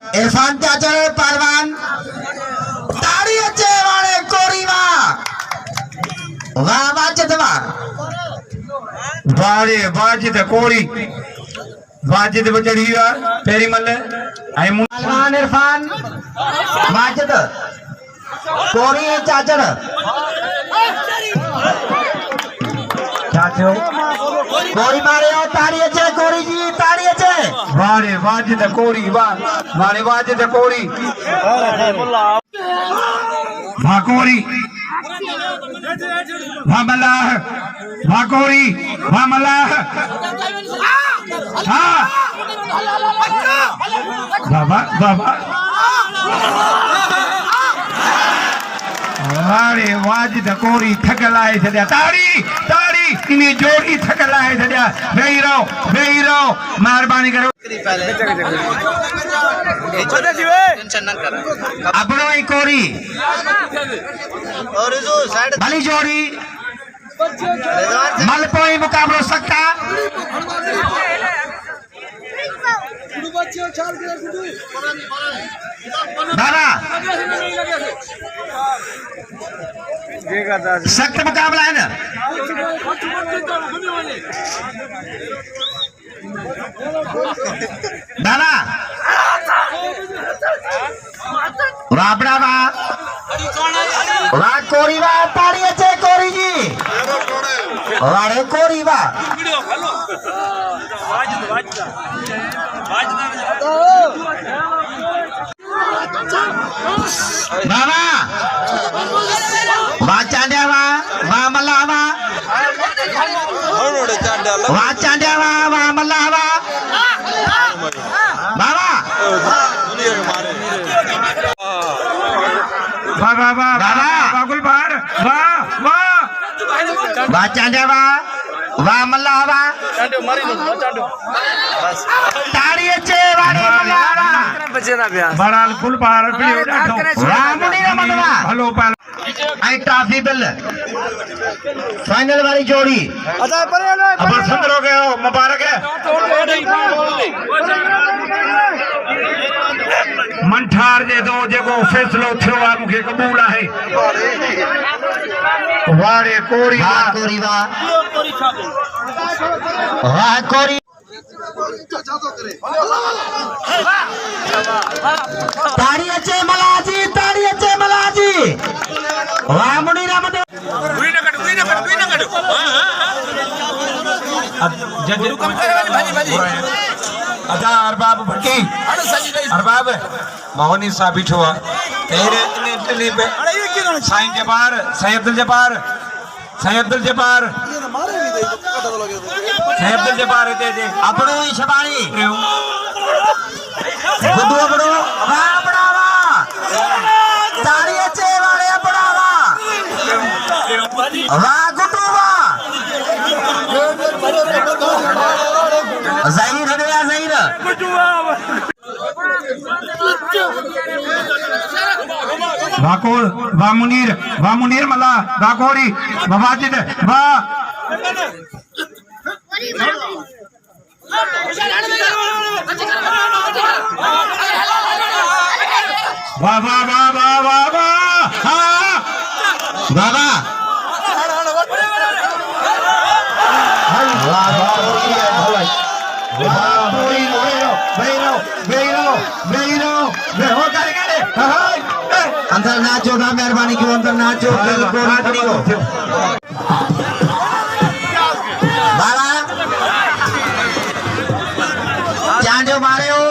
इरफान चाचा पहलवान ताड़ी अच्छे वाले कोरी वाह वाजिद वारे वाजिद कोरी वाजिद बचड़ी पेरी मल पहलवान इरफान वाजिद कोरी चाचर चाचो कोरी मारे हो ताड़ी अच्छे कोरी जी ताड़ी अच्छे वारे वाजिद कोरी वारे वाजिद कोरी वाह कोरी वाह मल्लाह वाह कोरी वाह मल्लाह हाँ बाबा बाबा वारे वाजिद कोरी थक लाए छॾिया ताड़ी ताड़ी इन्हीं जोड़ी थक लाए छॾिया वेही रहो महिरबानी करो अपनो ही कोरी भली जोड़ी मलपो ही मुकाबलो सकता दादा सख्त मुकाबला है ना दादा राबड़ा वाह कोरी वाह ताड़ी अच्छे कोरी जी वाड़े कोरी वाह बाबा वाह चांडिया वाह मल्ला वाह चांडिया वाह मल्ला बाबा वाह वाह वाह वाह गुलबार वाह वाह वाह चांडिया वाह मल्ला ताड़ी अच्छे वाले बड़ा गुलबार हेलो आई ट्रॉफी बिल फाइनल वाली जोड़ी अब संदर हो गए हो मुबारक है मंठार जे दो जेको फैसलो थियो आहे मूंखे क़बूल आहे वारे कोरी वाह कोरी ताड़ी अच्छे मलाजी वाह मुनीरा मत अदा अरबाब भट्टी अरबाब मोहनी साहब बीठो आहे तेरे इतने पे साईं अब्दुल जब्बार दे अपनो ही शबानी गुड्डू अपनो वाह अपनावा ताड़ी अच्छे वाले अपनावा वाह गुड्डू वाह ज़हीर हटया ज़हीर वाह मुनीर मल्ला वाह कोरी वाह वाजिद वाह वाह वाह वाह वाह वाह वाह हाँ बाबा अंदर नाचो ना मेहरबानी क्यों अंदर नाचो बाबा चांडियो मारे हो